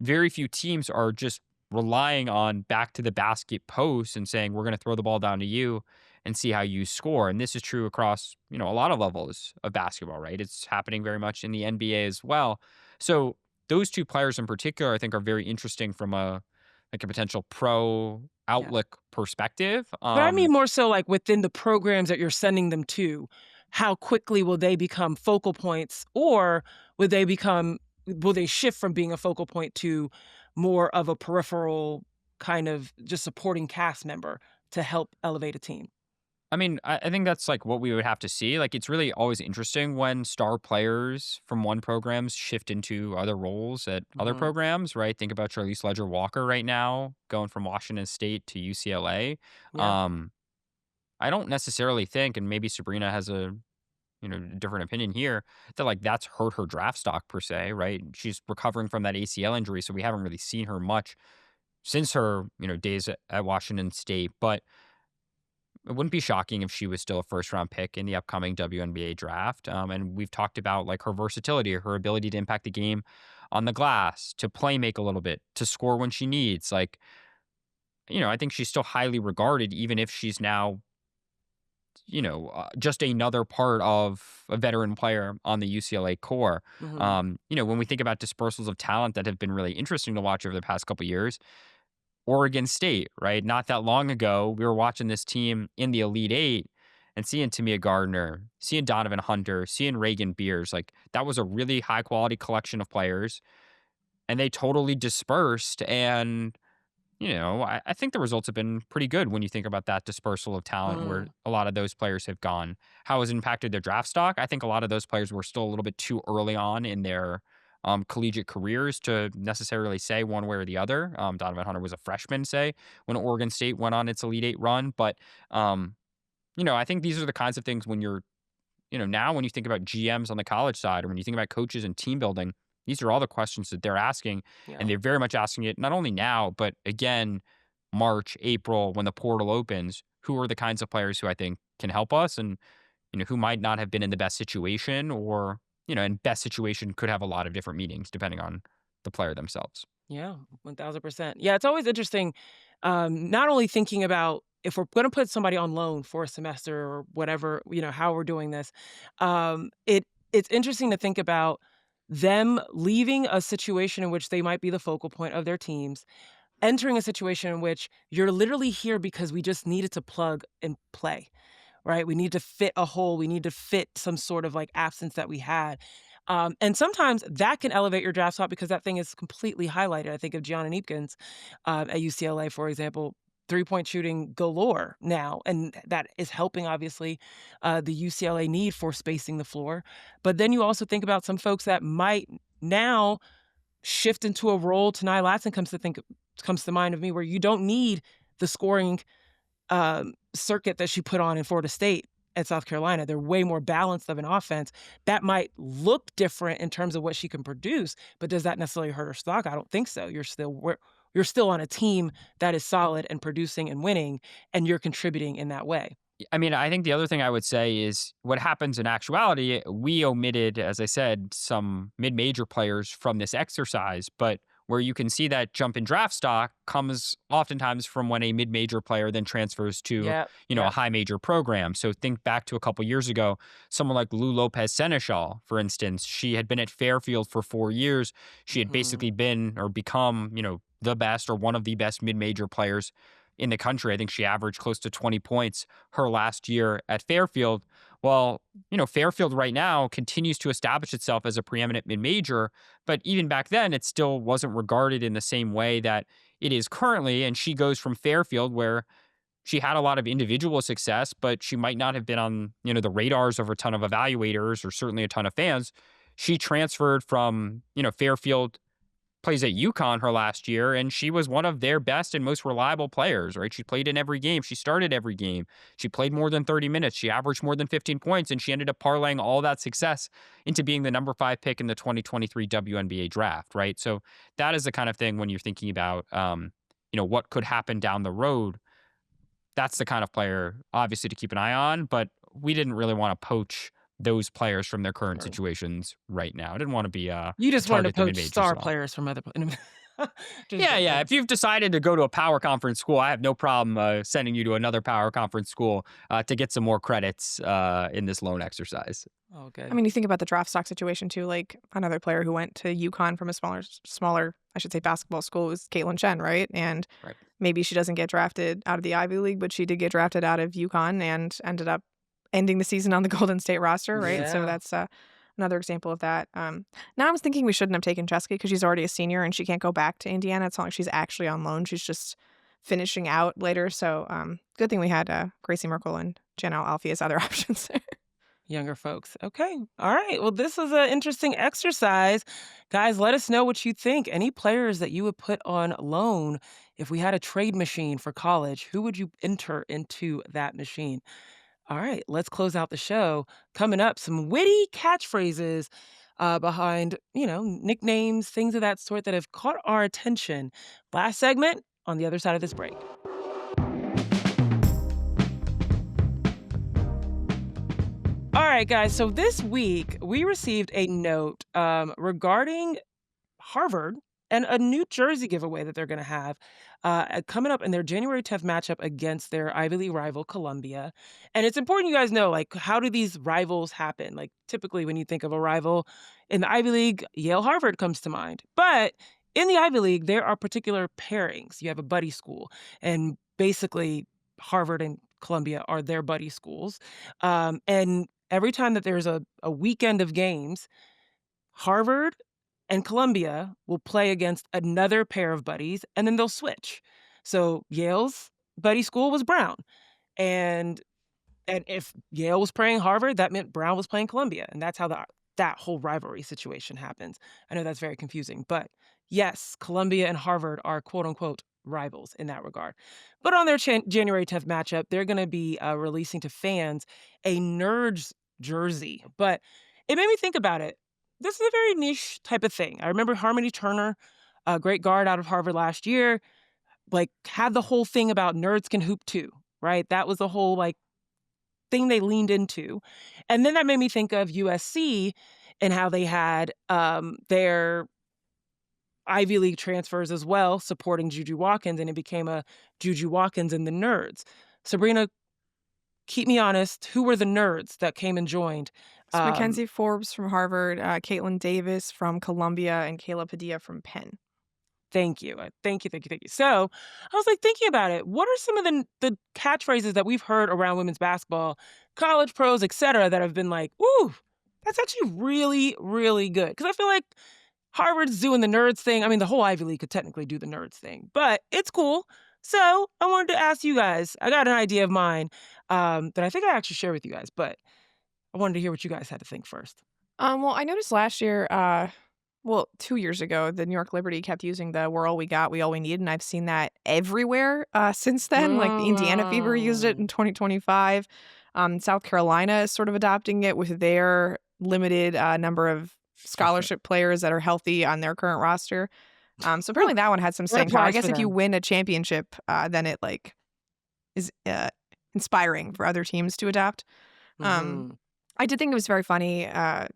Very few teams are just relying on back to the basket posts and saying, we're going to throw the ball down to you and see how you score. And this is true across, a lot of levels of basketball, right? It's happening very much in the NBA as well. So those two players in particular, I think are very interesting from a potential pro yeah. outlook perspective. But I mean more so like within the programs that you're sending them to, how quickly will they become focal points, or will they shift from being a focal point to more of a peripheral kind of just supporting cast member to help elevate a team? I mean, I think that's like what we would have to see. Like, it's really always interesting when star players from one programs shift into other roles at other Mhm. programs, right? Think about Charlize Ledger Walker right now, going from Washington State to UCLA. Yeah. Um, I don't necessarily think, and maybe Sabrina has a different opinion here, that like that's hurt her draft stock per se, right? She's recovering from that ACL injury, so we haven't really seen her much since her days at Washington State, but it wouldn't be shocking if she was still a first round pick in the upcoming WNBA draft. And we've talked about like her versatility, her ability to impact the game on the glass, to play make a little bit, to score when she needs. Like, I think she's still highly regarded, even if she's now, just another part of a veteran player on the UCLA core. Mhm. When we think about dispersals of talent that have been really interesting to watch over the past couple years, Oregon State, right? Not that long ago, we were watching this team in the Elite Eight, and seeing Tamia Gardner, seeing Donovan Hunter, seeing Reagan Beers, like that was a really high quality collection of players, and they totally dispersed. And I think the results have been pretty good when you think about that dispersal of talent where Mm, a lot of those players have gone. How has it impacted their draft stock? I think a lot of those players were still a little bit too early on in their collegiate careers to necessarily say one way or the other. Donovan Hunter was a freshman, say, when Oregon State went on its Elite Eight run. But, I think these are the kinds of things when you're now when you think about GMs on the college side or when you think about coaches and team building, these are all the questions that they're asking. yeah. And they're very much asking it not only now, but again, March, April, when the portal opens, who are the kinds of players who I think can help us and, who might not have been in the best situation or, in best situation could have a lot of different meanings depending on the player themselves. Yeah, 1000%. Yeah, it's always interesting, not only thinking about if we're going to put somebody on loan for a semester or whatever, how we're doing this. It's interesting to think about them leaving a situation in which they might be the focal point of their teams, entering a situation in which you're literally here because we just needed to plug and play, right? We need to fit a hole. We need to fit some sort of like absence that we had. And sometimes that can elevate your draft spot because that thing is completely highlighted. I think of Gianna Neepkins at UCLA, for example, three-point shooting galore now. And that is helping, obviously, the UCLA need for spacing the floor. But then you also think about some folks that might now shift into a role. Tanai Latson comes to mind of me where you don't need the scoring circuit that she put on in Florida State at South Carolina. They're way more balanced of an offense. That might look different in terms of what she can produce, but does that necessarily hurt her stock? I don't think so. You're still on a team that is solid and producing and winning, and you're contributing in that way. I mean, I think the other thing I would say is what happens in actuality, we omitted, as I said, some mid-major players from this exercise, but where you can see that jump in draft stock comes oftentimes from when a mid-major player then transfers to, Yeah, a yeah. high major program. So think back to a couple years ago, someone like Lou Lopez Seneschal, for instance, she had been at Fairfield for 4 years. She had Mhm. basically been or become, the best or one of the best mid-major players in the country. I think she averaged close to 20 points her last year at Fairfield. Well, Fairfield right now continues to establish itself as a preeminent mid-major, but even back then, it still wasn't regarded in the same way that it is currently. And she goes from Fairfield, where she had a lot of individual success, but she might not have been on, the radars of a ton of evaluators or certainly a ton of fans. She transferred from, Fairfield plays at UConn her last year, and she was one of their best and most reliable players, right? She played in every game. She started every game. She played more than 30 minutes. She averaged more than 15 points, and she ended up parlaying all that success into being the number 5 pick in the 2023 WNBA draft, right? So that is the kind of thing when you're thinking about, what could happen down the road. That's the kind of player, obviously, to keep an eye on, but we didn't really want to poach those players from their current Sure. situations right now. I didn't want to be You a just wanted to target to poach mid-majors star at all. players from other just Yeah, yeah. joking. If you've decided to go to a power conference school, I have no problem sending you to another power conference school to get some more credits in this loan exercise. Oh, I good. mean, you think about the draft stock situation too. Like another player who went to UConn from a smaller, I should say, basketball school was Caitlin Chen, right? And Right. maybe she doesn't get drafted out of the Ivy League, but she did get drafted out of UConn and ended up ending the season on the Golden State roster, right? So Yeah. that's another example of that. Now I was thinking we shouldn't have taken Cheska because she's already a senior and she can't go back to Indiana. It's not like she's actually on loan. She's just finishing out later. So good thing we had Gracie Merkel and Janelle Alfie as other options. Younger folks. Okay. All right. Well, this was an interesting exercise. Guys, let us know what you think. Any players that you would put on loan if we had a trade machine for college, who would you enter into that machine? All right. Let's close out the show. Coming up, some witty catchphrases behind, nicknames, things of that sort that have caught our attention. Last segment on the other side of this break. All right, guys. So this week we received a note regarding Harvard and a New Jersey giveaway that they're going to have coming up in their January 10th matchup against their Ivy League rival, Columbia. And it's important you guys know, like, how do these rivals happen? Like, typically when you think of a rival in the Ivy League, Yale Harvard comes to mind. But in the Ivy League, there are particular pairings. You have a buddy school, and basically Harvard and Columbia are their buddy schools. And every time that there's a weekend of games, Harvard and Columbia will play against another pair of buddies, and then they'll switch. So Yale's buddy school was Brown. And if Yale was playing Harvard, that meant Brown was playing Columbia, and that's how that whole rivalry situation happens. I know that's very confusing, but yes, Columbia and Harvard are quote unquote rivals in that regard. But on their January 10th matchup, they're going to be releasing to fans a Nerds jersey. But it made me think about it. This is a very niche type of thing. I remember Harmony Turner, a great guard out of Harvard last year, like had the whole thing about nerds can hoop too, right? That was the whole like thing they leaned into. And then that made me think of USC and how they had their Ivy League transfers as well, supporting Juju Watkins, and it became a Juju Watkins and the Nerds. Sabreena, keep me honest, who were the nerds that came and joined? It's Mackenzie Forbes from Harvard, Caitlin Davis from Columbia, and Kayla Padilla from Penn. Thank you. Thank you. So I was like thinking about it. What are some of the catchphrases that we've heard around women's basketball, college pros, et cetera, that have been like, ooh, that's actually really, really good? Because I feel like Harvard's doing the nerds thing. I mean, the whole Ivy League could technically do the nerds thing, but it's cool. So I wanted to ask you guys. I got an idea of mine that I think I actually share with you guys, but I wanted to hear what you guys had to think first. Well, I noticed last year, 2 years ago, the New York Liberty kept using the "We're all we got, we all we need," and I've seen that everywhere since then. Like the Indiana Fever used it in 2025. South Carolina is sort of adopting it with their limited number of scholarship players that are healthy on their current roster. So apparently that one had some staying power. I guess if you win a championship, then it like is inspiring for other teams to adopt. I did think it was very funny.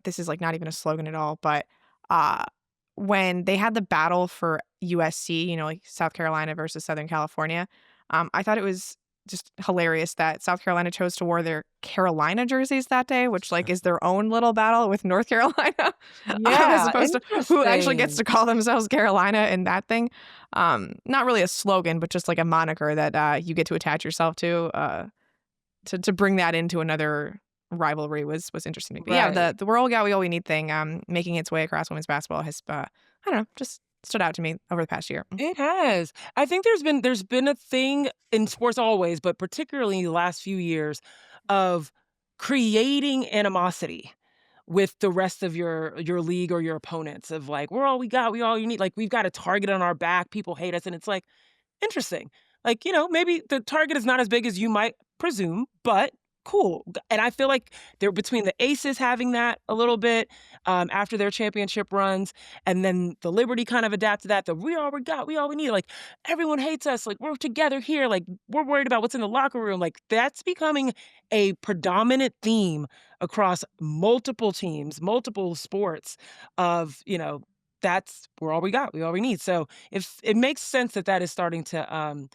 This is like not even a slogan at all, but when they had the battle for USC, like South Carolina versus Southern California, I thought it was just hilarious that South Carolina chose to wear their Carolina jerseys that day, which like is their own little battle with North Carolina, as opposed to who actually gets to call themselves Carolina in that thing. Not really a slogan, but just like a moniker that you get to attach yourself to bring that into another rivalry was interesting to me. But yeah, the "We're all got, we all we need" thing, making its way across women's basketball has, I don't know, just stood out to me over the past year. It has. I think there's been a thing in sports always, but particularly the last few years, of creating animosity with the rest of your league or your opponents. Of like, we're all we got, we all you need. Like we've got a target on our back. People hate us, and it's like interesting. Like maybe the target is not as big as you might presume, but cool. And I feel like they're between the Aces having that a little bit after their championship runs, and then the Liberty kind of adapted that. The "we all we got, we all we need." Like everyone hates us. Like we're together here. Like we're worried about what's in the locker room. Like that's becoming a predominant theme across multiple teams, multiple sports. Of that's "we're all we got, we all we need." So if it makes sense that is starting to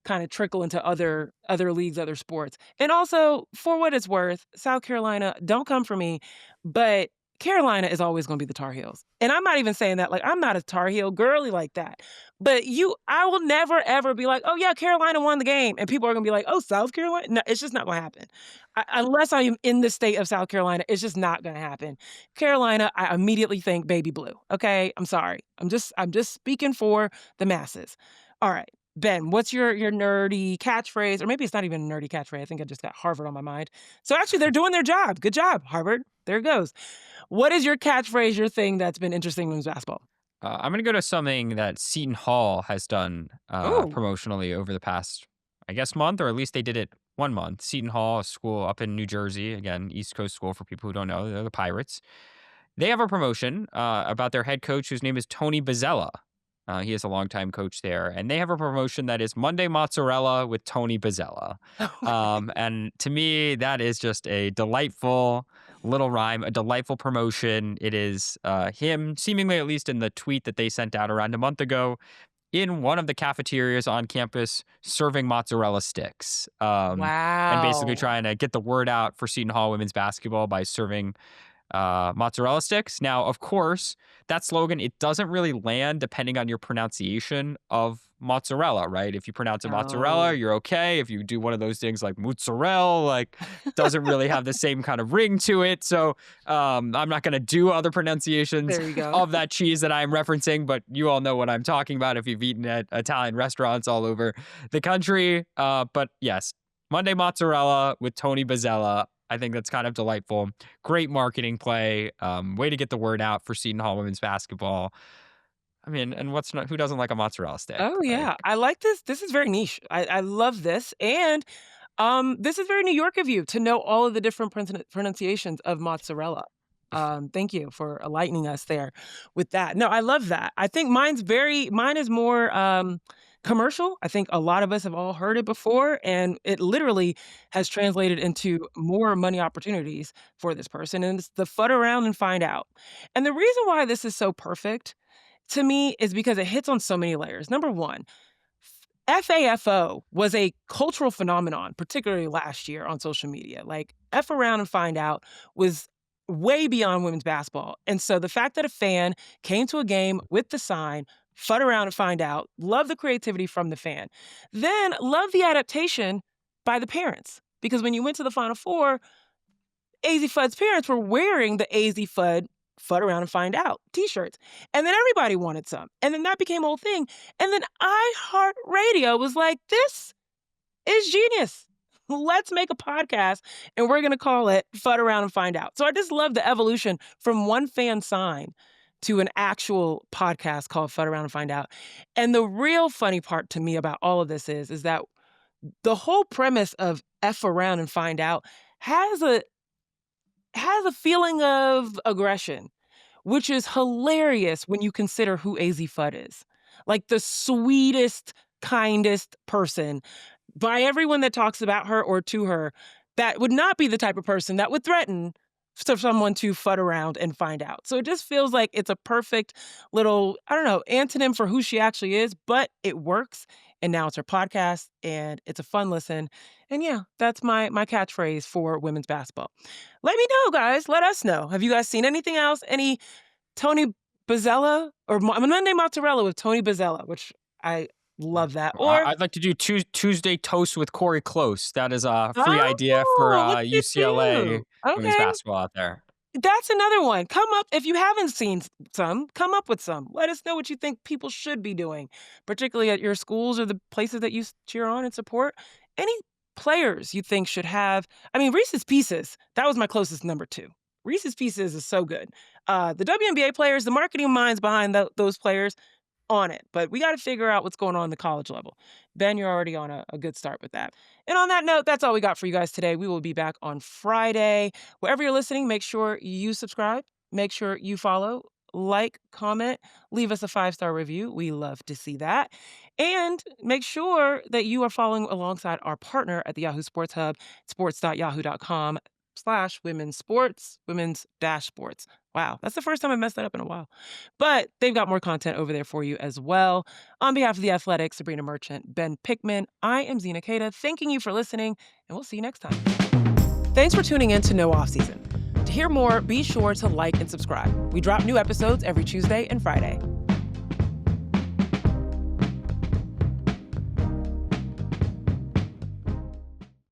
kind of trickle into other leagues, other sports. And also, for what it's worth, South Carolina, don't come for me, but Carolina is always going to be the Tar Heels. And I'm not even saying that, like, I'm not a Tar Heel girly like that. But I will never, ever be like, oh, yeah, Carolina won the game. And people are going to be like, oh, South Carolina? No, it's just not going to happen. Unless I am in the state of South Carolina, it's just not going to happen. Carolina, I immediately think baby blue. Okay? I'm sorry. I'm just speaking for the masses. All right. Ben, what's your nerdy catchphrase? Or maybe it's not even a nerdy catchphrase. I think I just got Harvard on my mind. So actually, they're doing their job. Good job, Harvard. There it goes. What is your catchphrase, your thing that's been interesting in women's basketball? I'm going to go to something that Seton Hall has done promotionally over the past, I guess, month, or at least they did it 1 month. Seton Hall, a school up in New Jersey, again, East Coast school for people who don't know. They're the Pirates. They have a promotion about their head coach, whose name is Tony Bozzella. He is a longtime coach there. And they have a promotion that is Monday Mozzarella with Tony Bozzella. And to me, that is just a delightful little rhyme, a delightful promotion. It is him, seemingly at least in the tweet that they sent out around a month ago, in one of the cafeterias on campus serving mozzarella sticks. Wow. And basically trying to get the word out for Seton Hall women's basketball by serving mozzarella sticks. Now, of course, that slogan, it doesn't really land depending on your pronunciation of mozzarella, right? If you pronounce it mozzarella, Oh. you're okay. If you do one of those things like mozzarella, like doesn't really have the same kind of ring to it. So I'm not going to do other pronunciations There you go. of that cheese that I'm referencing, but you all know what I'm talking about if you've eaten at Italian restaurants all over the country. But yes, Monday mozzarella with Tony Bozzella. I think that's kind of delightful. Great marketing play. Way to get the word out for Seton Hall women's basketball. I mean, and who doesn't like a mozzarella stick? Oh, Like, yeah. I like this. This is very niche. I love this. And this is very New York of you to know all of the different pronunciations of mozzarella. Thank you for enlightening us there with that. No, I love that. I think mine is more commercial. I think a lot of us have all heard it before, and it literally has translated into more money opportunities for this person. And it's the fud around and find out. And the reason why this is so perfect to me is because it hits on so many layers. Number one, FAFO was a cultural phenomenon, particularly last year on social media. Like, F around and find out was way beyond women's basketball. And so the fact that a fan came to a game with the sign, fud around and find out, love the creativity from the fan, then love the adaptation by the parents. Because when you went to the Final Four, AZ Fudd's parents were wearing the AZ Fudd around and find out t-shirts. And then everybody wanted some. And then that became a whole thing. And then iHeartRadio was like, this is genius. Let's make a podcast and we're going to call it Fud Around and Find Out. So I just love the evolution from one fan sign to an actual podcast called Fud Around and Find Out. And the real funny part to me about all of this is that the whole premise of F around and find out has a feeling of aggression, which is hilarious when you consider who AZ Fudd is. Like, the sweetest, kindest person by everyone that talks about her or to her, that would not be the type of person that would threaten for someone to fud around and find out. So it just feels like it's a perfect little, I don't know, antonym for who she actually is, but it works. And now it's her podcast and it's a fun listen. And yeah, that's my catchphrase for women's basketball. Let me know, guys. Let us know. Have you guys seen anything else? Any Tony Bozzella or Monday mozzarella with Tony Bozzella, which I love that. Or I'd like to do Tuesday toast with Corey Close. That is a free idea for look at UCLA you. women's Okay. basketball out there. That's another one. Come up, if you haven't seen some, come up with some. Let us know what you think people should be doing, particularly at your schools or the places that you cheer on and support. Any players you think should have, I mean, Reese's Pieces, that was my closest number 2. Reese's Pieces is so good. The WNBA players, the marketing minds behind those players, on it. But we got to figure out what's going on in the college level. Ben, you're already on a good start with that. And on that note, that's all we got for you guys today. We will be back on Friday. Wherever you're listening, make sure you subscribe. Make sure you follow, like, comment, leave us a 5-star review. We love to see that. And make sure that you are following alongside our partner at the Yahoo Sports Hub, sports.yahoo.com/women's sports, women's-sports. Wow, that's the first time I messed that up in a while. But they've got more content over there for you as well. On behalf of The Athletic, Sabreena Merchant, Ben Pickman, I am Zena Cada, thanking you for listening, and we'll see you next time. Thanks for tuning in to No Offseason. To hear more, be sure to like and subscribe. We drop new episodes every Tuesday and Friday.